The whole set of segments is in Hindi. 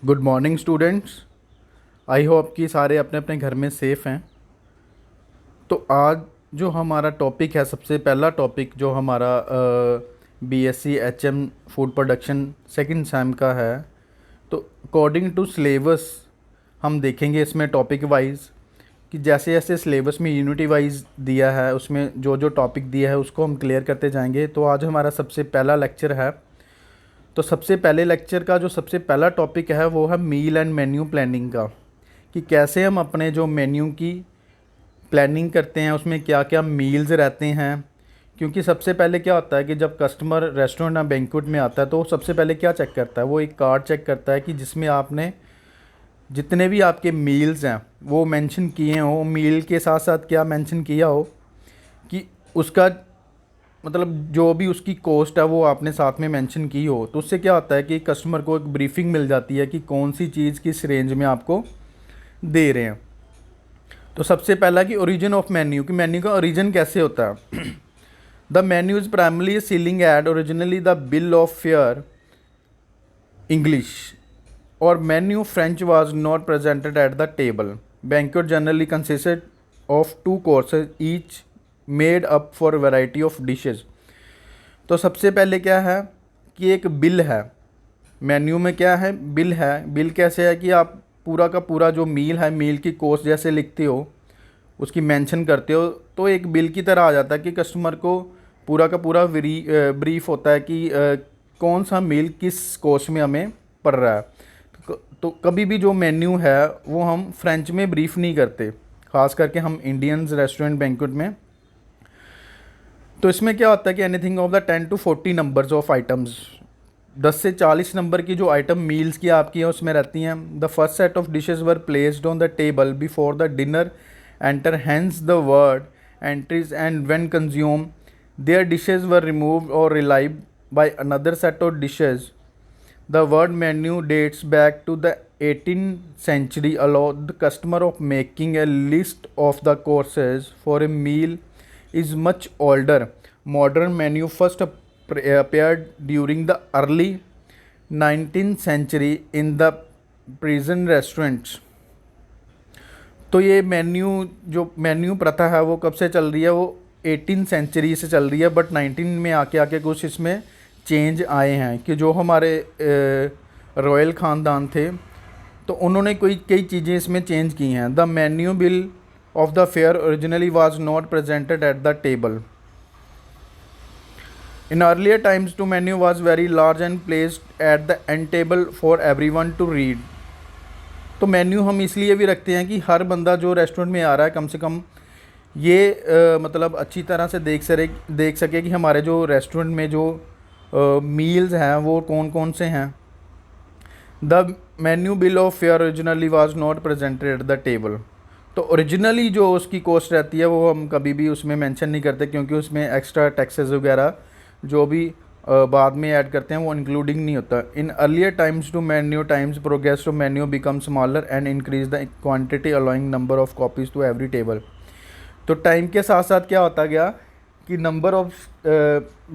Good morning students. I hope कि सारे अपने अपने घर में सेफ़ हैं। तो आज जो हमारा टॉपिक है, सबसे पहला टॉपिक जो हमारा BSc HM food production second same का है। तो अकॉर्डिंग टू सिलेबस हम देखेंगे इसमें टॉपिक वाइज कि जैसे जैसे सिलेबस में यूनिटी वाइज दिया है उसमें जो जो टॉपिक दिया है उसको हम क्लियर करते जाएंगे। तो आज हमारा सबसे पहला लेक्चर है। तो सबसे पहले लेक्चर का जो सबसे पहला टॉपिक है वो है मील एंड मेन्यू प्लानिंग का, कि कैसे हम अपने जो मेन्यू की प्लानिंग करते हैं उसमें क्या क्या मील्स रहते हैं। क्योंकि सबसे पहले क्या होता है कि जब कस्टमर रेस्टोरेंट या बैंक्वेट में आता है तो सबसे पहले क्या चेक करता है, वो एक कार्ड चेक करता है कि जिसमें आपने जितने भी आपके मील्स हैं वो मेंशन किए हों, मील के साथ साथ क्या मेंशन किया हो कि उसका मतलब जो भी उसकी कॉस्ट है वो आपने साथ में मेंशन की हो। तो उससे क्या होता है कि कस्टमर को एक ब्रीफिंग मिल जाती है कि कौन सी चीज़ किस रेंज में आपको दे रहे हैं। तो सबसे पहला कि ओरिजिन ऑफ मेन्यू, कि मेन्यू का ओरिजिन कैसे होता है। The menu is primarily ceiling add originally the bill of fare English और menu French was not presented at the table. Banquet generally consisted of two courses each made up for variety of dishes. तो सबसे पहले क्या है कि एक बिल है, मेन्यू में क्या है, बिल है। बिल कैसे है कि आप पूरा का पूरा जो मील है, मील की कॉस्ट जैसे लिखते हो, उसकी मेंशन करते हो, तो एक बिल की तरह आ जाता है कि कस्टमर को पूरा का पूरा ब्रीफ होता है कि कौन सा मील किस कॉस्ट में हमें पड़ रहा है। तो कभी भी जो मेन्यू है वो हम फ्रेंच में ब्रीफ नहीं करते, ख़ास करके हम इंडियंस रेस्टोरेंट बैंक्वेट में। तो इसमें क्या होता है कि anything of the 10 to 40 numbers of items, 10 से 40 नंबर की जो आइटम मील्स की आपकी है उसमें रहती हैं। The first set of dishes were placed on the table before the diner enter hence the word entries and when consume their dishes were removed और relieved by another set of dishes. The word menu dates back to the 18th century allowed the customer of making a list of the courses for a meal is much older. Modern menu first appeared during the early 19th century in the prison restaurants. तो ये मेन्यू जो मेन्यू प्रथा है वो कब से चल रही है, वो 18th सेंचुरी से चल रही है, बट 19 में आके आके कुछ इसमें चेंज आए हैं कि जो हमारे रॉयल ख़ानदान थे तो उन्होंने कई चीज़ें इसमें चेंज की हैं। The menu bill of the fare originally was not presented at the table. In earlier times, the menu was very large and placed at the end table for everyone to read. तो मेन्यू हम इसलिए भी रखते हैं कि हर बंदा जो रेस्टोरेंट में आ रहा है कम से कम ये मतलब अच्छी तरह से देख सके कि हमारे जो रेस्टोरेंट में जो मील्स हैं वो कौन कौन से हैं। The menu bill of fair originally was not presented at the table. तो ओरिजिनली जो उसकी कॉस्ट रहती है वो हम कभी भी उसमें मेंशन नहीं करते, क्योंकि उसमें एक्स्ट्रा टैक्सेस वगैरह जो भी बाद में ऐड करते हैं वो इंक्लूडिंग नहीं होता। In earlier times to menu times progress to menu become smaller and increase the quantity allowing number of copies to every table. तो टाइम के साथ साथ क्या होता गया कि नंबर ऑफ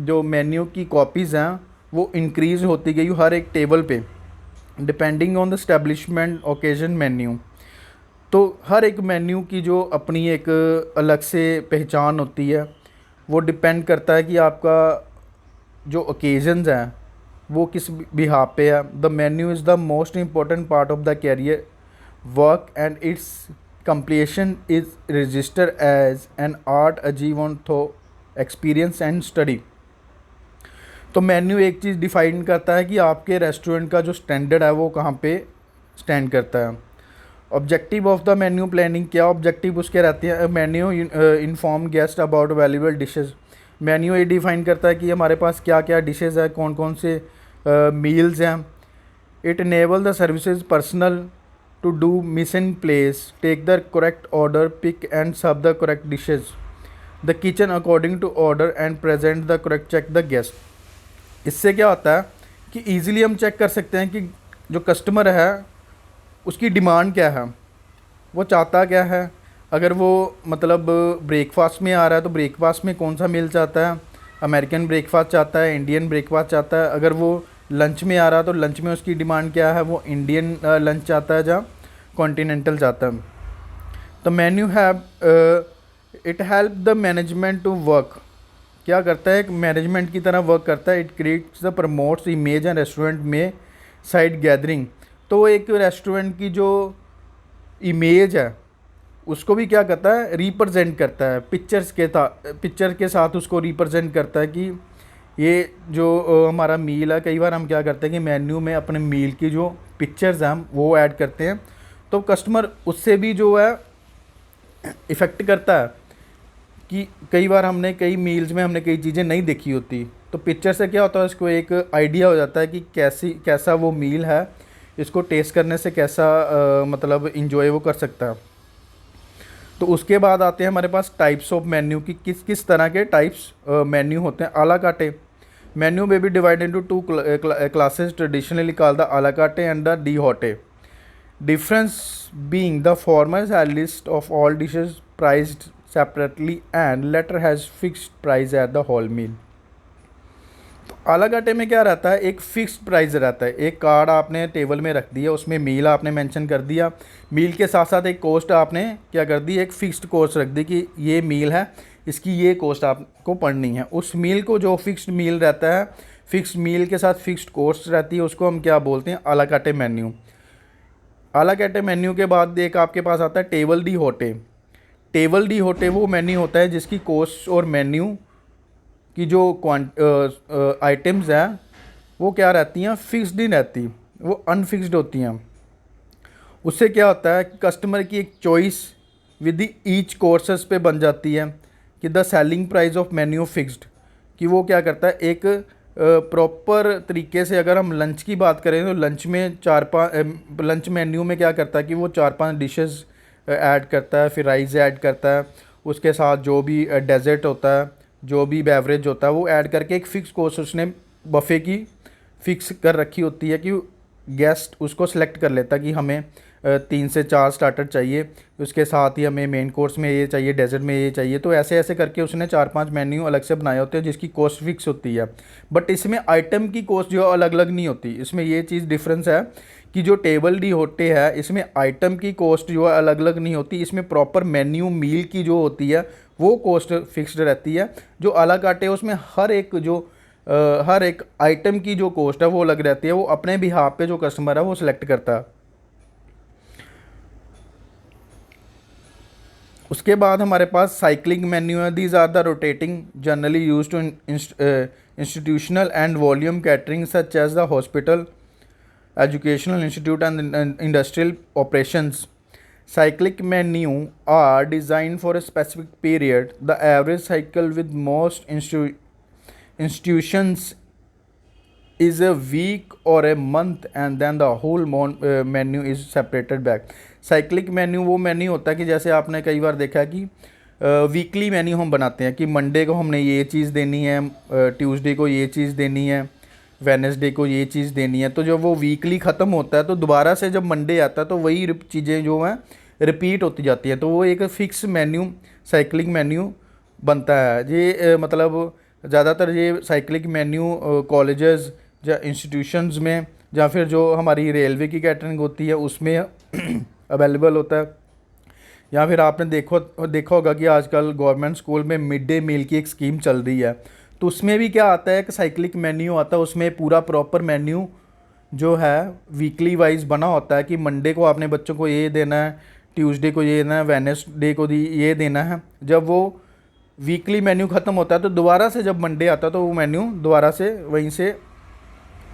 जो मेन्यू की कॉपीज़ हैं वो इंक्रीज़ होती गई हर एक टेबल पे, depending on the establishment occasion menu. तो हर एक मेन्यू की जो अपनी एक अलग से पहचान होती है, वो डिपेंड करता है कि आपका जो ओकेजन्स हैं वो किस बिहाफ पे है। The menu is the most important part of the career work and its completion is register as an art achieve on through experience and study. तो मेन्यू एक चीज़ डिफाइन करता है कि आपके रेस्टोरेंट का जो स्टैंडर्ड है वो कहाँ पे स्टैंड करता है। Objective of the menu planning, क्या ऑब्जेक्टिव उसके रहते हैं। Menu inform guest about valuable dishes. Menu ये डिफाइन करता है कि हमारे पास क्या क्या डिशेस है, कौन कौन से मील्स हैं। It enable the services personal to do mise en place, take the correct order, pick and serve the correct dishes, the kitchen according to order and present the correct check the guest. इससे क्या होता है कि ईजिली हम चेक कर सकते हैं कि जो कस्टमर है उसकी डिमांड क्या है, वो चाहता क्या है। अगर वो मतलब ब्रेकफास्ट में आ रहा है तो ब्रेकफास्ट में कौन सा मील चाहता है, अमेरिकन ब्रेकफास्ट चाहता है, इंडियन ब्रेकफास्ट चाहता है। अगर वो लंच में आ रहा तो लंच में उसकी डिमांड क्या है, वो इंडियन लंच चाहता है जहाँ कॉन्टिनेंटल चाहता है। तो menu have it help the management to work, क्या करता है, एक मैनेजमेंट की तरह वर्क करता है। It creates the promotes image and restaurant में साइड गैदरिंग, तो वो एक रेस्टोरेंट की जो इमेज है उसको भी क्या करता है, रिप्रेजेंट करता है, पिक्चर के साथ उसको रिप्रेजेंट करता है कि ये जो हमारा मील है। कई बार हम क्या करते हैं कि मेन्यू में अपने मील की जो पिक्चर्स हैं हम वो ऐड करते हैं, तो कस्टमर उससे भी जो है इफ़ेक्ट करता है कि कई बार हमने कई मील्स में हमने कई चीज़ें नहीं देखी होती, तो पिक्चर से क्या होता है उसको एक आइडिया हो जाता है कि कैसा वो मील है, इसको टेस्ट करने से कैसा मतलब इंजॉय वो कर सकता है। तो उसके बाद आते हैं हमारे पास टाइप्स ऑफ मेन्यू की, किस किस तरह के टाइप्स मेन्यू होते हैं। आला काटे मेन्यू में भी divide into two classes traditionally called the a la carte and the de hote. Difference being the former has a list of all dishes priced separately and latter has fixed price at the whole meal। तो आला काटे में क्या रहता है, एक फिक्स्ड प्राइस रहता है, एक कार्ड आपने टेबल में रख दिया, उसमें मील आपने मेंशन कर दिया, मील के साथ साथ एक कॉस्ट आपने क्या कर दी, एक फिक्स्ड कॉस्ट रख दी कि ये मील है, इसकी ये कॉस्ट आपको पड़नी है। उस मील को जो फिक्स्ड मील रहता है, फिक्स्ड मील के साथ फिक्स्ड कॉस्ट रहती है, उसको हम क्या बोलते हैं, आला काटे मेन्यू। आला काटे मेन्यू के बाद एक आपके पास आता है टेबल डी होटे। टेबल डी होटे वो मेन्यू होता है जिसकी कॉस्ट और मेन्यू की जो आइटम्स हैं वो क्या रहती हैं, फिक्स्ड नहीं रहती, वो अनफिक्स्ड होती हैं। उससे क्या होता है कि कस्टमर की एक चॉइस विद ईच कोर्सेस पे बन जाती है कि the selling price of menu fixed, कि वो क्या करता है एक प्रॉपर तरीके से। अगर हम लंच की बात करें तो लंच में लंच मेन्यू में क्या करता है कि वो 4-5 डिशेस ऐड करता है, फिर राइस ऐड करता है, उसके साथ जो भी डेजर्ट होता है, जो भी बेवरेज होता है वो ऐड करके एक फ़िक्स कोर्स उसने बफ़े की फ़िक्स कर रखी होती है कि गेस्ट उसको सेलेक्ट कर लेता है कि हमें 3 से 4 स्टार्टर चाहिए, उसके साथ ही हमें मेन कोर्स में ये चाहिए, डेजर्ट में ये चाहिए। तो ऐसे ऐसे करके उसने 4-5 मेन्यू अलग से बनाए होते हैं जिसकी कॉस्ट फिक्स होती है। बट इसमें आइटम की कॉस्ट जो अलग अलग नहीं होती। इसमें ये चीज़ डिफरेंस है कि जो टेबल डी होटे है इसमें आइटम की कॉस्ट जो है अलग अलग नहीं होती, इसमें प्रॉपर मेन्यू मील की जो होती है वो कॉस्ट फिक्स्ड रहती है। जो अलग काटे उसमें हर एक आइटम की जो कॉस्ट है वो अलग रहती है, वो अपने बिहाफ पे जो कस्टमर है वो सिलेक्ट करता है। उसके बाद हमारे पास साइक्लिंग मेन्यू है। These are the rotating generally use to institutional and volume catering such as the hospital, educational institute and industrial operations। Cyclic menu are designed for a specific period. The average cycle with most institutions is a week or a month and then the whole menu is separated back। Cyclic menu वो मेन्यू होता है कि जैसे आपने कई बार देखा है कि वीकली मेन्यू हम बनाते हैं कि मंडे को हमने ये चीज़ देनी है, ट्यूसडे को ये चीज़ देनी है, वेडनेसडे को ये चीज़ देनी है। तो जब वो वीकली ख़त्म होता है तो दोबारा से जब मंडे आता है तो वही चीज़ें जो हैं रिपीट होती जाती हैं, तो वो एक फ़िक्स मेन्यू साइक्लिक मेन्यू बनता है। ये मतलब ज़्यादातर ये साइक्लिक मेन्यू कॉलेजेस या इंस्टीट्यूशंस में या फिर जो हमारी रेलवे की कैटरिंग होती है उसमें अवेलेबल होता है। या फिर आपने देखा होगा कि आजकल गवर्नमेंट स्कूल में मिड डे मील की एक स्कीम चल रही है, तो उसमें भी क्या आता है कि साइक्लिक मेन्यू आता है। उसमें पूरा प्रॉपर मेन्यू जो है वीकली वाइज बना होता है कि मंडे को आपने बच्चों को ये देना है, ट्यूसडे को ये देना है, वेडनेसडे को ये देना है। जब वो वीकली मेन्यू ख़त्म होता है तो दोबारा से जब मंडे आता है तो वो मेन्यू दोबारा से वहीं से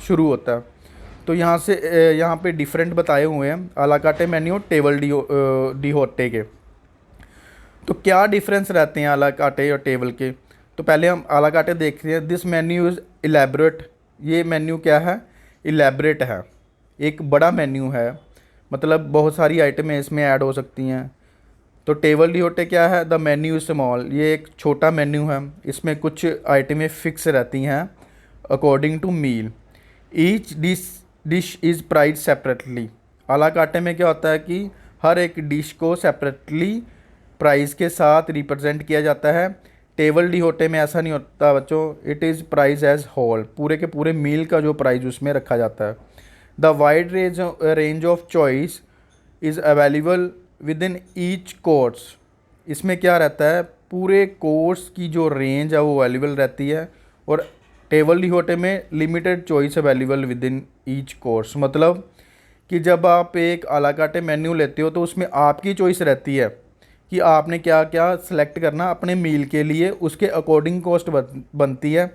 शुरू होता है। तो यहाँ पे डिफरेंट बताए हुए हैं आला काटे मेन्यू टेबल डी होटे के। तो क्या डिफरेंस रहते हैं आला काटे और टेबल के, तो पहले हम आला काटे देखते हैं। This menu is elaborate. ये मेन्यू क्या है, इलेबरेट है, एक बड़ा मेन्यू है, मतलब बहुत सारी आइटमें इसमें ऐड हो सकती हैं। तो टेबल डी होटे क्या है, द मेन्यू इज स्मॉल, ये एक छोटा मेन्यू है, इसमें कुछ आइटमें फिक्स रहती हैं according to meal. Each dish is price separately. A la carte में क्या होता है कि हर एक डिश को सेपरेटली प्राइस के साथ रिप्रेजेंट किया जाता है। टेबल डी होटे में ऐसा नहीं होता बच्चों, it is price as whole, पूरे के पूरे मील का जो प्राइस उसमें रखा जाता है। The wide range of choice is available with in each course, इसमें क्या रहता है, पूरे कोर्स की जो रेंज है वो अवेलेबल रहती है, और टेबल डी होटे में limited choice available with in each course, मतलब कि जब आप एक आला कार्टे मेन्यू लेते हो तो उसमें आपकी चॉइस रहती है कि आपने क्या क्या सिलेक्ट करना अपने मील के लिए, उसके अकॉर्डिंग कॉस्ट बनती है।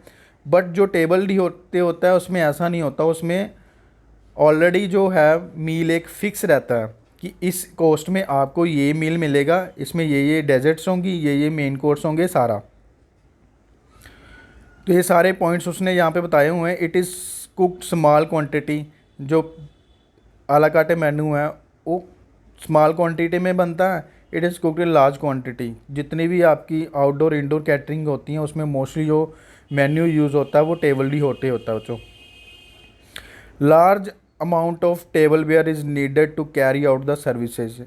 बट जो टेबल डी होते होता है उसमें ऐसा नहीं होता, उसमें ऑलरेडी जो है मील एक फ़िक्स रहता है कि इस कॉस्ट में आपको ये मील मिलेगा, इसमें ये डेजर्ट्स होंगी, ये मेन कोर्स होंगे सारा। तो ये सारे पॉइंट्स उसने यहाँ पे बताए हुए हैं। It is cooked small quantity, जो आला कार्टे मेन्यू है वो स्मॉल क्वांटिटी में बनता है। It is cooked in large quantity, जितनी भी आपकी आउटडोर इंडोर कैटरिंग होती हैं उसमें मोस्टली जो मेन्यू यूज़ होता है वो टेबल डी होटे होता है बच्चों। Large amount of table were is needed to carry out the services,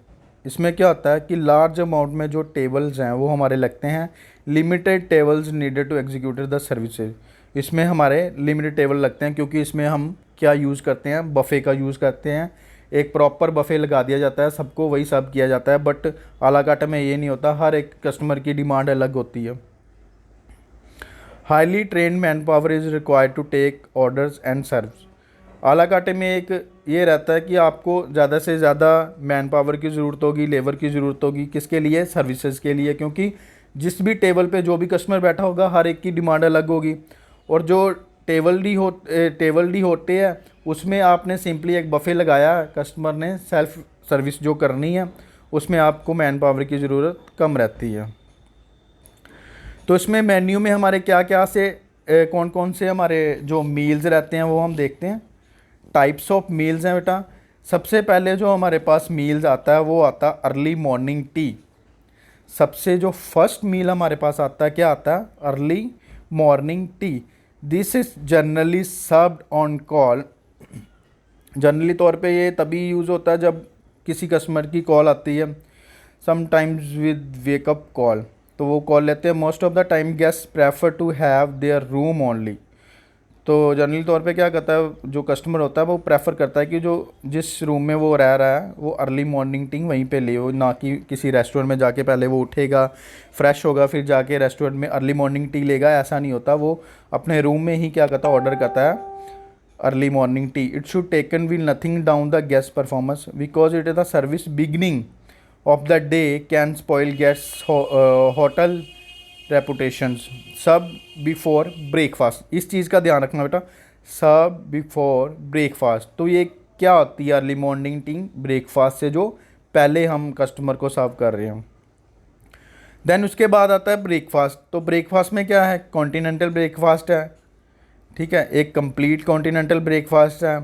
इसमें क्या होता है कि लार्ज अमाउंट में जो टेबल्स हैं वो हमारे लगते हैं। Limited tables needed to execute the services, इसमें हमारे लिमिटेड टेबल लगते हैं क्योंकि इसमें हम क्या यूज़ करते हैं, बफ़े का यूज़ करते हैं। एक प्रॉपर बफ़े लगा दिया जाता है, सबको वही सब किया जाता है। बट आला कार्टे में ये नहीं होता, हर एक कस्टमर की डिमांड अलग होती है। Highly trained man power is required to take orders and serve, a la carte में एक ये रहता है कि आपको ज़्यादा से ज़्यादा मैन पावर की ज़रूरत होगी, लेबर की ज़रूरत होगी, किसके लिए, सर्विसेज के लिए, क्योंकि जिस भी टेबल पे जो भी कस्टमर बैठा होगा हर एक की डिमांड अलग होगी। और जो टेबल डी होते हैं उसमें आपने सिंपली एक बफ़े लगाया, कस्टमर ने सेल्फ सर्विस जो करनी है उसमें आपको मैन पावर की ज़रूरत कम रहती है। तो इसमें मेन्यू में हमारे क्या क्या से कौन कौन से हमारे जो मील्स रहते हैं वो हम देखते हैं। टाइप्स ऑफ मील्स हैं बेटा। सबसे पहले जो हमारे पास मील्स आता है वो आता है अर्ली मॉर्निंग टी। सबसे जो फर्स्ट मील हमारे पास आता है क्या आता है, early morning T. This is generally served on call, generally तौर पे ये तभी यूज़ होता है जब किसी कस्टमर की कॉल आती है, समटाइम्स विद वेकअप कॉल, तो वो कॉल लेते हैं। Most of the time guest prefer to have their room only, तो जनरली तौर पे क्या करता है जो कस्टमर होता है वो प्रेफर करता है कि जो जिस रूम में वो रह रहा है वो अर्ली मॉर्निंग टी वहीं पे ले, ना कि किसी रेस्टोरेंट में जाके पहले वो उठेगा, फ्रेश होगा, फिर जाके रेस्टोरेंट में अर्ली मॉर्निंग टी लेगा, ऐसा नहीं होता। वो अपने रूम में ही क्या करता है, ऑर्डर करता है early morning tea. It should taken will nothing down the guest performance because it is the service beginning of the day can spoil guest hotel reputations. सब बिफोर ब्रेकफास्ट, इस चीज़ का ध्यान रखना बेटा, सब बिफोर ब्रेकफास्ट। तो ये क्या होती है अर्ली मॉर्निंग टी, ब्रेकफास्ट से जो पहले हम कस्टमर को सर्व कर रहे हैं। देन उसके बाद आता है ब्रेकफास्ट। तो ब्रेकफास्ट में क्या है, कॉन्टिनेंटल ब्रेकफास्ट है, ठीक है, एक कंप्लीट कॉन्टिनेंटल ब्रेकफास्ट है।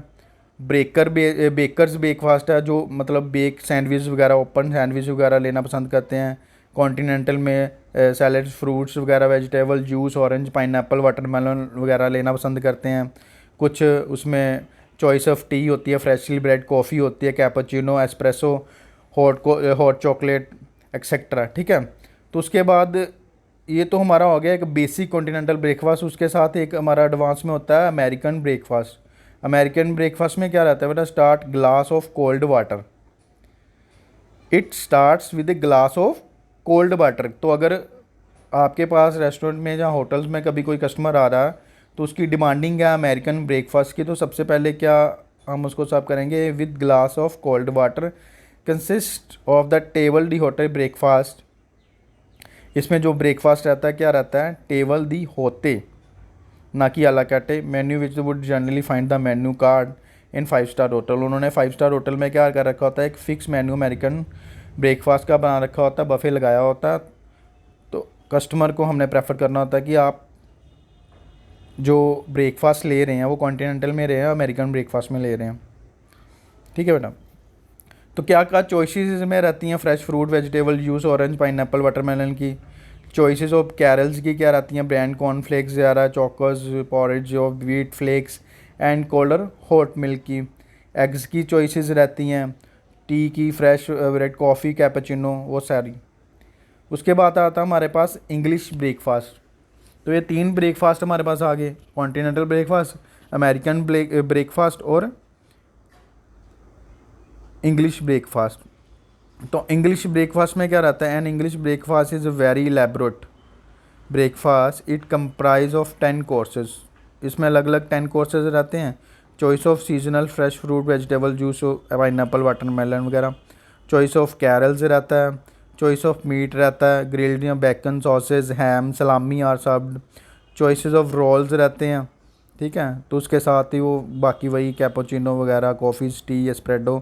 बेकर्स ब्रेकफास्ट है, जो मतलब बेक सैंडविच वगैरह, ओपन सैंडविच वगैरह लेना पसंद करते हैं। कॉन्टिनेंटल में सैलड्स, फ्रूट्स वगैरह, vegetable, juice, orange, pineapple, watermelon वगैरह लेना पसंद करते हैं। कुछ उसमें चॉइस ऑफ टी होती है, फ्रेशली ब्रेड कॉफ़ी होती है, cappuccino, espresso, hot chocolate etcetera, ठीक है। तो उसके बाद ये तो हमारा हो गया एक बेसिक कॉन्टिनेंटल ब्रेकफास्ट। उसके साथ एक हमारा एडवांस में होता है अमेरिकन ब्रेकफास्ट। अमेरिकन ब्रेकफास्ट में क्या रहता है बेटा, start glass of cold water, it starts with a glass of cold water. तो अगर आपके पास रेस्टोरेंट में या होटल्स में कभी कोई कस्टमर आ रहा है तो उसकी डिमांडिंग है अमेरिकन ब्रेकफास्ट की, तो सबसे पहले क्या हम उसको सर्व करेंगे, with glass of cold water, consist of the table de hote breakfast. इसमें जो ब्रेकफास्ट रहता है क्या रहता है, टेबल दी होते, ना कि आला कार्टे। Menu which would generally find the menu card in 5 star hotel. उन्होंने 5 स्टार होटल में क्या कर रखा होता है, एक फ़िक्स मेन्यू अमेरिकन ब्रेकफास्ट का बना रखा होता है, बफ़े लगाया होता है। तो कस्टमर को हमने प्रेफर करना होता है कि आप जो ब्रेकफास्ट ले रहे हैं वो कॉन्टिनेंटल में रहे हैं, अमेरिकन ब्रेकफास्ट में ले रहे हैं, ठीक है बेटा। तो क्या क्या चॉइसेस में रहती हैं, fresh fruit, vegetable, juice, orange, pineapple, watermelon की। चॉइसेस ऑफ कैरल्स की क्या रहती हैं, ब्रांड कॉर्नफ्लेक्स ज़्यादा, chocos, porridge of wheat flakes and cold or hot milk की। एग्स की चॉइसेस रहती हैं, टी की, फ्रेश ब्रेड, कॉफ़ी, कैपुचिनो, वो सारी। उसके बाद आता है हमारे पास इंग्लिश ब्रेकफास्ट। तो ये 3 ब्रेकफास्ट हमारे पास आ गए, कॉन्टिनेंटल ब्रेकफास्ट, अमेरिकन ब्रेकफास्ट और इंग्लिश ब्रेकफास्ट। तो इंग्लिश ब्रेकफास्ट में क्या रहता है, an English breakfast is a very elaborate breakfast, it comprise of 10 courses. इसमें अलग अलग 10 कोर्सेज रहते हैं। Choice of seasonal fresh fruit, vegetable juice, pineapple, watermelon वगैरह। चॉइस ऑफ कैरल्स रहता है। चॉइस ऑफ मीट रहता है, ग्रिल्ड या bacon, sausage, ham, salami are served. Choices of rolls रहते हैं, ठीक है। तो उसके साथ ही वो बाकी वही कैपुचिनो वगैरह, coffees, tea, espresso,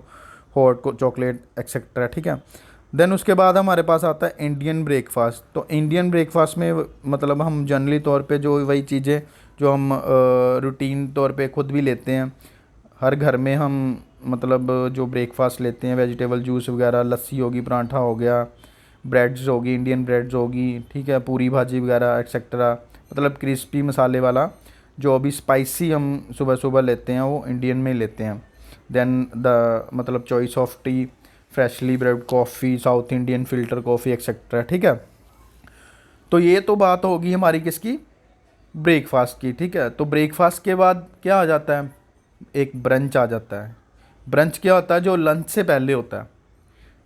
hot chocolate etcetera, ठीक है। देन उसके बाद हमारे पास आता है इंडियन ब्रेकफास्ट। तो इंडियन ब्रेकफास्ट में मतलब हम जनरली तौर पे जो वही चीज़ें जो हम रूटीन तौर पे खुद भी लेते हैं हर घर में, हम मतलब जो ब्रेकफास्ट लेते हैं, वेजिटेबल जूस वगैरह, लस्सी होगी, पराठा हो गया, ब्रेड्स होगी, इंडियन ब्रेड्स होगी, ठीक है, पूरी भाजी वगैरह एक्सेट्रा, मतलब क्रिस्पी मसाले वाला जो भी स्पाइसी हम सुबह सुबह लेते हैं वो इंडियन में लेते हैं। देन द मतलब choice of T, freshly bread coffee, south Indian filter coffee etcetera, ठीक है। तो ये तो बात होगी हमारी किसकी, ब्रेकफास्ट की, ठीक है। तो ब्रेकफास्ट के बाद क्या आ जाता है, एक ब्रंच आ जाता है। ब्रंच क्या होता है, जो लंच से पहले होता है,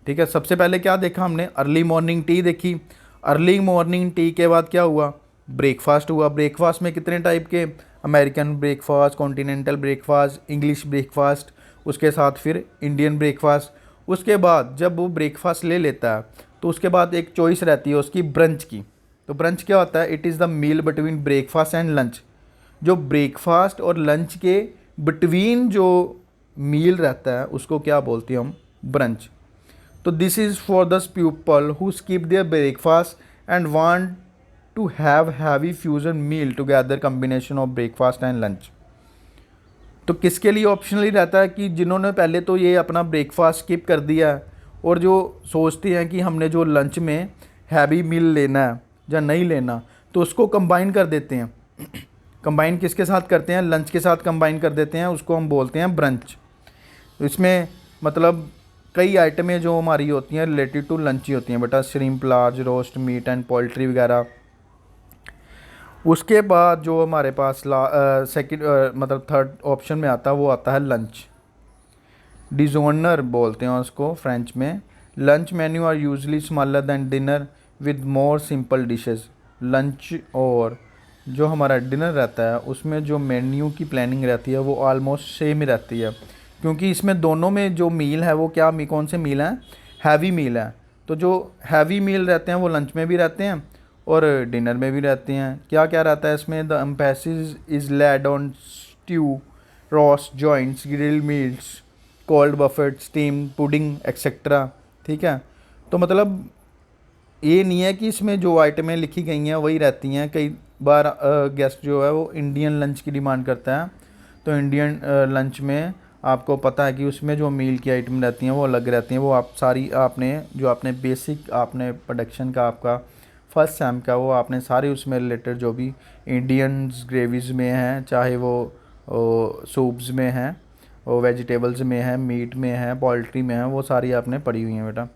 ठीक है। सबसे पहले क्या देखा हमने, अर्ली मॉर्निंग टी देखी। अर्ली मॉर्निंग टी के बाद क्या हुआ, ब्रेकफास्ट हुआ। ब्रेकफास्ट में कितने टाइप के, American breakfast, continental breakfast, English breakfast, उसके साथ फिर इंडियन ब्रेकफास्ट। उसके बाद जब वो ब्रेकफास्ट ले लेता है तो उसके बाद एक चॉइस रहती है उसकी ब्रंच की। तो ब्रंच क्या होता है, it is the meal between breakfast and lunch. जो ब्रेकफास्ट और लंच के बिटवीन जो मील रहता है उसको क्या बोलते हैं हम, ब्रंच। तो this is for the people who skip their breakfast and want to have heavy fusion meal together combination of breakfast and lunch. तो किसके लिए ऑप्शनली रहता है कि जिन्होंने पहले तो ये अपना ब्रेकफास्ट स्किप कर दिया है और जो सोचते हैं कि हमने जो लंच में हैवी मील लेना है या नहीं लेना, तो उसको कंबाइन कर देते हैं। कंबाइन किसके साथ करते हैं, लंच के साथ कंबाइन कर देते हैं, उसको हम बोलते हैं ब्रंच। इसमें मतलब कई आइटमें जो हमारी होती हैं रिलेटेड टू लंच ही होती हैं बेटा, shrimp, large roast meat and poultry वगैरह। उसके बाद जो हमारे पास सेकंड मतलब थर्ड ऑप्शन में आता है वो आता है लंच। डिजोनर बोलते हैं उसको फ्रेंच में। Lunch menu are usually smaller than dinner with more simple dishes. Lunch और जो हमारा डिनर रहता है उसमें जो मेन्यू की प्लानिंग रहती है वो ऑलमोस्ट सेम ही रहती है, क्योंकि इसमें दोनों में जो मील है वो क्या कौन से मील हैं, हैवी मील है। तो जो हैवी मील रहते हैं वो लंच में भी रहते हैं और डिनर में भी रहते हैं। क्या क्या रहता है इसमें, the emphasis is laid on stew, roast joints, grill meals, cold Buffett, steam, pudding etcetera, ठीक है। तो मतलब ये नहीं है कि इसमें जो आइटमें लिखी गई हैं वही रहती हैं। कई बार गेस्ट जो है वो इंडियन लंच की डिमांड करता है, तो इंडियन लंच में आपको पता है कि उसमें जो मील की आइटम रहती हैं वो अलग रहती हैं। वो आप सारी आपने जो आपने बेसिक आपने प्रोडक्शन का आपका फर्स्ट सेम का वो आपने सारे उसमें रिलेटेड जो भी इंडियंस ग्रेवीज़ में हैं, चाहे वो सूप्स में हैं, वो वेजिटेबल्स में है, मीट में है, पोल्ट्री में है, वो सारी आपने पड़ी हुई हैं बेटा,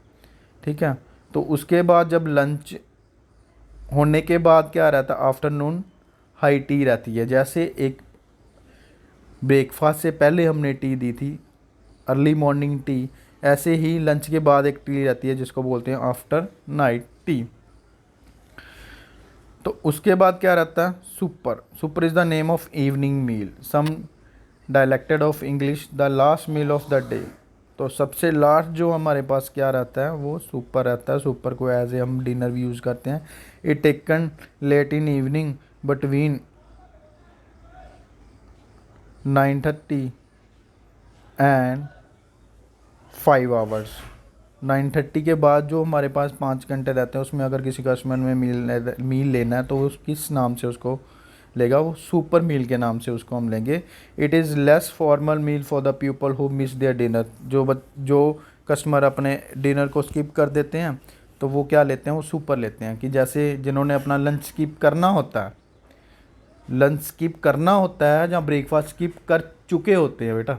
ठीक है। तो उसके बाद जब लंच होने के बाद क्या रहता है, आफ्टरनून हाई टी रहती है। जैसे एक ब्रेकफास्ट से पहले हमने टी दी थी, अर्ली मॉर्निंग टी, ऐसे ही लंच के बाद एक टी रहती है जिसको बोलते हैं आफ्टर नाइट टी। तो उसके बाद क्या रहता है, supper. Supper is the name of evening meal, some dialects of English, the last meal of the day. तो सबसे लास्ट जो हमारे पास क्या रहता है वो सुपर रहता है। सुपर को एज ए हम डिनर भी यूज़ करते हैं। It taken late in evening between 9:30 and 5 hours. 9:30 के बाद जो हमारे पास 5 घंटे रहते हैं उसमें अगर किसी कस्टमर में मील लेना है तो उस किस नाम से उसको लेगा, वो सुपर मील के नाम से उसको हम लेंगे। It is less formal meal for the people who miss their dinner. जो कस्टमर अपने डिनर को स्किप कर देते हैं तो वो क्या लेते हैं, वो सुपर लेते हैं। कि जैसे जिन्होंने अपना लंच स्किप करना होता है, लंच स्किप करना होता है या ब्रेकफास्ट स्किप कर चुके होते हैं बेटा।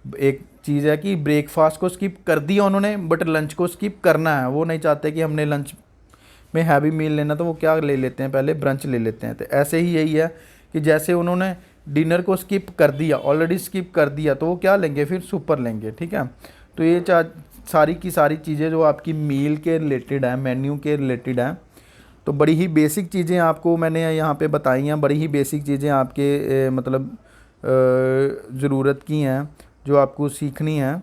एक चीज़ है कि ब्रेकफास्ट को स्किप कर दिया उन्होंने बट लंच को स्किप करना है, वो नहीं चाहते कि हमने लंच में हैवी मील लेना तो वो क्या ले लेते हैं, पहले ब्रंच ले लेते हैं। तो ऐसे ही यही है कि जैसे उन्होंने डिनर को स्किप कर दिया, ऑलरेडी स्किप कर दिया, तो वो क्या लेंगे, फिर सुपर लेंगे। ठीक है, तो ये सारी की सारी चीज़ें जो आपकी मील के रिलेटेड है, मेन्यू के रिलेटेड है, तो बड़ी ही बेसिक चीज़ें आपको मैंने यहाँ पे बताई हैं, बड़ी ही बेसिक चीज़ें आपके मतलब ज़रूरत की हैं जो आपको सीखनी है।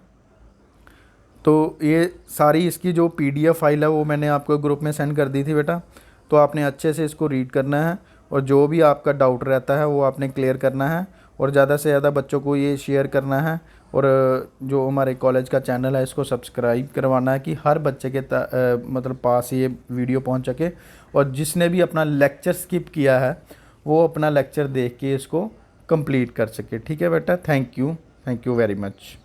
तो ये सारी इसकी जो पीडीएफ फाइल है वो मैंने आपको ग्रुप में सेंड कर दी थी बेटा, तो आपने अच्छे से इसको रीड करना है और जो भी आपका डाउट रहता है वो आपने क्लियर करना है और ज़्यादा से ज़्यादा बच्चों को ये शेयर करना है। और जो हमारे कॉलेज का चैनल है इसको सब्सक्राइब करवाना है कि हर बच्चे के मतलब पास ये वीडियो पहुंच सके, और जिसने भी अपना लेक्चर स्किप किया है वो अपना लेक्चर देख के इसको कंप्लीट कर सके। ठीक है बेटा, थैंक यू वेरी मच।